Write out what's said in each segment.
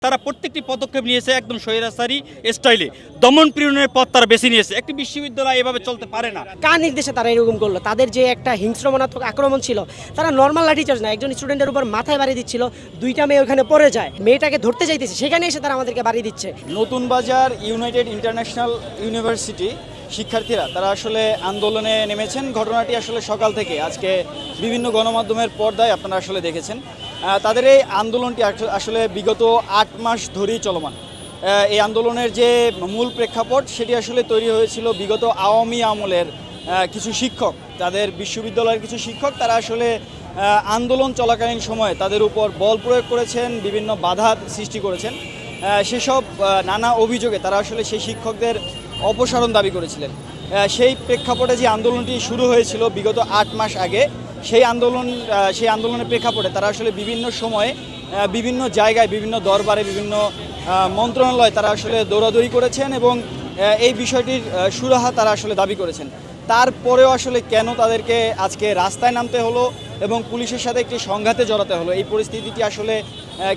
তারা প্রত্যেকটি পদক্ষেপ নিয়েছে একদম স্বৈরাচারী স্টাইলে, দমন পীড়নের পথ তারা বেছে নিয়েছে। একটি বিশ্ববিদ্যালয় এভাবে চলতে পারে না। কার নির্দেশে তারা এরকম করলো? তাদের যে একটা হিংস্রমনাত্মক আক্রমণ ছিল, তারা নর্মাল লাঠিচার্জ না, একজন স্টুডেন্টের উপর মাথায় বাড়ি দিচ্ছিল, দুইটা মেয়ে ওখানে পড়ে যায়, মেয়েটাকে ধরতে চাইতেছে, সেখানে এসে তারা আমাদেরকে বাড়ি দিচ্ছে। নতুন বাজার ইউনাইটেড ইন্টারন্যাশনাল ইউনিভার্সিটি শিক্ষার্থীরা তারা আসলে আন্দোলনে নেমেছেন। ঘটনাটি আসলে সকাল থেকে আজকে বিভিন্ন গণমাধ্যমের পর্দায় আপনারা আসলে দেখেছেন। তাদের এই আন্দোলনটি আসলে বিগত 8 মাস ধরেই চলমান। এই আন্দোলনের যে মূল প্রেক্ষাপট সেটি আসলে তৈরি হয়েছিল বিগত আওয়ামী আমলের কিছু শিক্ষক, তাদের বিশ্ববিদ্যালয়ের কিছু শিক্ষক তারা আসলে আন্দোলন চলাকালীন সময়ে তাদের উপর বল প্রয়োগ করেছেন, বিভিন্ন বাধা সৃষ্টি করেছেন। সেসব নানা অভিযোগে তারা আসলে সেই শিক্ষকদের অপসারণ দাবি করেছিলেন। সেই প্রেক্ষাপটে যে আন্দোলনটি শুরু হয়েছিল বিগত 8 মাস আগে, সেই আন্দোলনের প্রেক্ষাপটে তারা আসলে বিভিন্ন সময়ে বিভিন্ন জায়গায়, বিভিন্ন দরবারে, বিভিন্ন মন্ত্রণালয়ে তারা আসলে দৌড়াদৌড়ি করেছেন এবং এই বিষয়টির সুরাহা তারা আসলে দাবি করেছেন। তারপরেও আসলে কেন তাদেরকে আজকে রাস্তায় নামতে হলো এবং পুলিশের সাথে একটি সংঘাতে জড়াতে হলো, এই পরিস্থিতিটি আসলে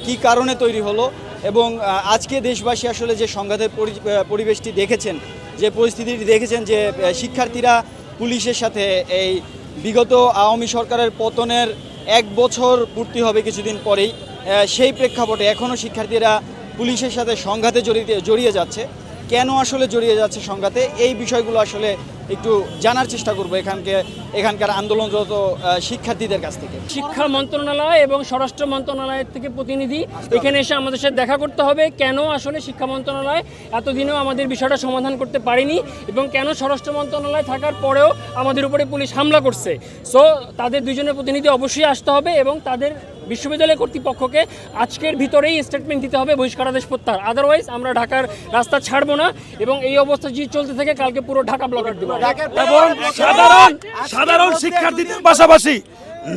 কী কারণে তৈরি হলো এবং আজকে দেশবাসী আসলে যে সংঘাতের পরিবেশটি দেখেছেন, যে পরিস্থিতিটি দেখেছেন, যে শিক্ষার্থীরা পুলিশের সাথে এই বিগত আওয়ামী সরকারের পতনের 1 বছর পূর্তি হবে কিছুদিন পরেই, সেই প্রেক্ষাপটে এখনও শিক্ষার্থীরা পুলিশের সাথে সংঘাতে জড়িয়ে যাচ্ছে। কেন আসলে জড়িয়ে যাচ্ছে সংঘাতে, এই বিষয়গুলো আসলে একটু জানার চেষ্টা করব এখানকার আন্দোলনরত শিক্ষার্থীদের কাছ থেকে। শিক্ষা মন্ত্রণালয় এবং স্বরাষ্ট্র মন্ত্রণালয়ের থেকে প্রতিনিধি এখানে এসে আমাদের সাথে দেখা করতে হবে। কেন আসলে শিক্ষা মন্ত্রণালয় এতদিনেও আমাদের বিষয়টা সমাধান করতে পারেনি এবং কেন স্বরাষ্ট্র মন্ত্রণালয় থাকার পরেও আমাদের উপরে পুলিশ হামলা করছে। সো তাদের দুজনের প্রতিনিধি অবশ্যই আসতে হবে এবং তাদের বিশ্ববিদ্যালয় কর্তৃপক্ষকে আজকের ভিতরেই স্টেটমেন্ট দিতে হবে বহিষ্কারাদেশ প্রত্যাহার। আদারওয়াইজ আমরা ঢাকার রাস্তা ছাড়বো না এবং এই অবস্থা যদি চলতে থাকে কালকে পুরো ঢাকা ব্লকেট দেবো। এবং সাধারণ শিক্ষার্থীদের পাশাপাশি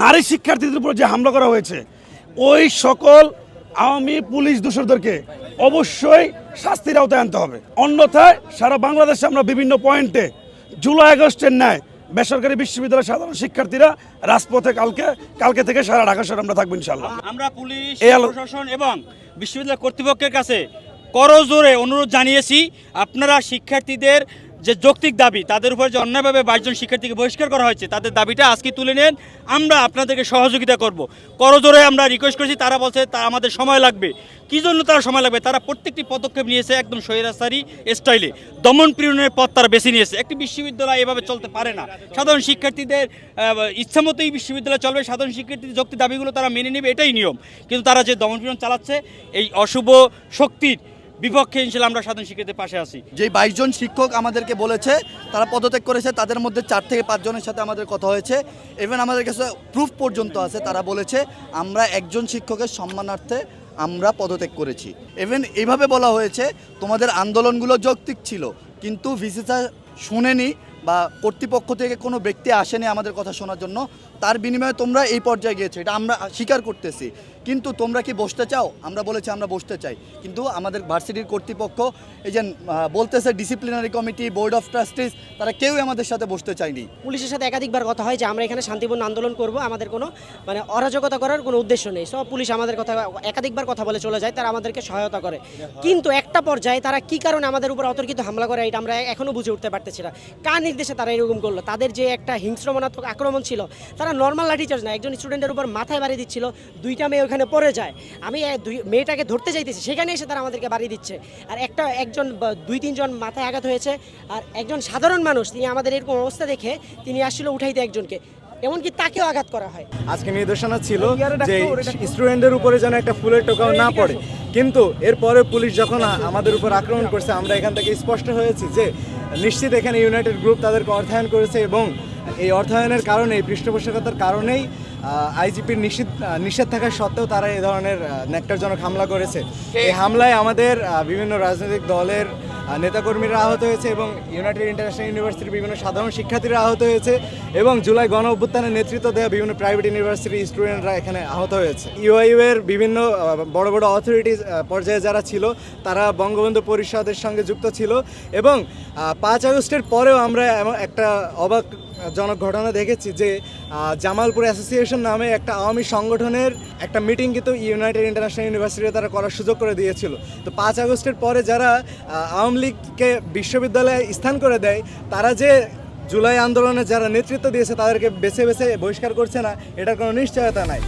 নারী শিক্ষার্থীদের উপর যে হামলা করা হয়েছে, ওই সকল আওয়ামী পুলিশ দোষরদেরকে অবশ্যই শাস্তির আওতায় আনতে হবে। অন্যথায় সারা বাংলাদেশে আমরা বিভিন্ন পয়েন্টে জুলাই আগস্টের ন্যায় বেসরকারি বিশ্ববিদ্যালয়ের সাধারণ শিক্ষার্থীরা রাজপথে কালকে থেকে সারা ঢাকা শহরে আমরা থাকবো ইনশাআল্লাহ। আমরা পুলিশ প্রশাসন এবং বিশ্ববিদ্যালয় কর্তৃপক্ষের কাছে করজোরে অনুরোধ জানিয়েছি, আপনারা শিক্ষার্থীদের যে যৌক্তিক দাবি, তাদের উপর যে অন্যায়ভাবে 22 জন শিক্ষার্থীকে বহিষ্কার করা হয়েছে, তাদের দাবিটা আজকে তুলে নেন, আমরা আপনাদেরকে সহযোগিতা করব। করজোরে আমরা রিকোয়েস্ট করেছি। তারা বলছে তা আমাদের সময় লাগবে। কী জন্য তারা সময় লাগবে? তারা প্রত্যেকটি পদক্ষেপ নিয়েছে একদম স্বৈরাচারী স্টাইলে, দমন পীড়নের পথ তারা বেছে নিয়েছে। একটি বিশ্ববিদ্যালয় এভাবে চলতে পারে না। সাধারণ শিক্ষার্থীদের ইচ্ছামতোই বিশ্ববিদ্যালয় চলবে, সাধারণ শিক্ষার্থীদের যৌক্তিক দাবিগুলো তারা মেনে নেবে, এটাই নিয়ম। কিন্তু তারা যে দমন পীড়ন চালাচ্ছে, এই অশুভ শক্তির বিপক্ষে ইনশাআল্লাহ আমরা সাধারণ শিক্ষার্থীদের পাশে আছি। যে 22 জন শিক্ষক আমাদেরকে বলেছে তারা পদত্যাগ করেছে, তাদের মধ্যে 4 থেকে 5 জনের সাথে আমাদের কথা হয়েছে। ইভেন আমাদের কাছে প্রুফ পর্যন্ত আছে, তারা বলেছে আমরা একজন শিক্ষকের সম্মানার্থে আমরা পদত্যাগ করেছি। ইভেন এইভাবে বলা হয়েছে তোমাদের আন্দোলনগুলো যৌক্তিক ছিল, কিন্তু ভিসি স্যার শুনেনি বা কর্তৃপক্ষ থেকে কোনো ব্যক্তি আসেনি আমাদের কথা শোনার জন্য, তার বিনিময়ে তোমরা এই পর্যায়ে গিয়েছো, এটা আমরা স্বীকার করতেছি। কিন্তু তোমরা কি বসতে চাও? আমরা বলেছি আমরা বসতে চাই, কিন্তু আমাদের ভার্সিটির কর্তৃপক্ষ এই যে বলতেছে disciplinary committee, board of trustees, তারা কেউই আমাদের সাথে বসতে চায়নি। পুলিশের সাথে একাধিকবার কথা হয় যে আমরা এখানে শান্তিপূর্ণ আন্দোলন করব, আমাদের কোনো অরাজকতা করার কোনো উদ্দেশ্য নেই। সব পুলিশ আমাদের কথা একাধিকবার কথা বলে চলে যায়, তারা আমাদেরকে সহায়তা করে। কিন্তু একটা পর্যায়ে তারা কী কারণে আমাদের উপর অতর্কিত হামলা করে, এটা আমরা এখনও বুঝে উঠতে পারতেছি না। কার নির্দেশে তারা এরকম করলো? তাদের যে একটা হিংস্রমনাত্মক আক্রমণ ছিল, তারা নর্মাল লাঠিচার্জ না, একজন স্টুডেন্টের উপর মাথায় বাড়ি দিচ্ছিল, দুইটা মেয়ে ওখানে পড়ে যায়, আমি মেয়েটাকে ধরতে চাইতেছি, সেখানে এসে তারা আমাদেরকে বাড়ি দিচ্ছে। আর একজন 2-3 জন মাথায় আঘাত হয়েছে। আর একজন সাধারণ মানুষ, তিনি আমাদের এরকম অবস্থা দেখে তিনি আসলে উঠাইতে একজনকে, এমনকি তাকেও আঘাত করা হয়। আজকে নির্দেশনা ছিল যে স্টুডেন্টদের উপরে যেন একটা ফুলের টোকাও না পড়ে, কিন্তু এরপরে পুলিশ যখন আমাদের উপর আক্রমণ করছে, আমরা এখান থেকে স্পষ্ট হয়েছি যে নিশ্চিত এখানে ইউনাইটেড গ্রুপ তাদেরকে অর্থায়ন করেছে এবং এই অর্থায়নের কারণে, পৃষ্ঠপোষকতার কারণেই আইজিপির নিষেধ থাকা সত্ত্বেও তারা এই ধরনের ন্যাক্কারজনক হামলা করেছে। এই হামলায় আমাদের বিভিন্ন রাজনৈতিক দলের নেতাকর্মীরা আহত হয়েছে এবং ইউনাইটেড ইন্টারন্যাশনাল ইউনিভার্সিটির বিভিন্ন সাধারণ শিক্ষার্থীরা আহত হয়েছে এবং জুলাই গণ অভ্যুত্থানের নেতৃত্ব দেওয়া বিভিন্ন প্রাইভেট ইউনিভার্সিটির স্টুডেন্টরা এখানে আহত হয়েছে। ইউআইইউ এর বিভিন্ন বড় বড় অথরিটিজ পর্যায়ে যারা ছিল তারা বঙ্গবন্ধু পরিষদের সঙ্গে যুক্ত ছিল এবং 5 আগস্টের পরেও আমরা এমন একটা অবাকজনক ঘটনা দেখেছি যে জামালপুর অ্যাসোসিয়েশন নামে একটা আওয়ামী সংগঠনের একটা মিটিং কিন্তু ইউনাইটেড ইন্টারন্যাশনাল ইউনিভার্সিটিতে তারা করার সুযোগ করে দিয়েছিল। তো 5 আগস্টের পরে যারা আওয়ামী লীগকে বিশ্ববিদ্যালয়ে স্থান করে দেয় তারা যে জুলাই আন্দোলনে যারা নেতৃত্ব দিয়েছে তাদেরকে বেছে বেছে বহিষ্কার করছে না, এটার কোনো নিশ্চয়তা নাই।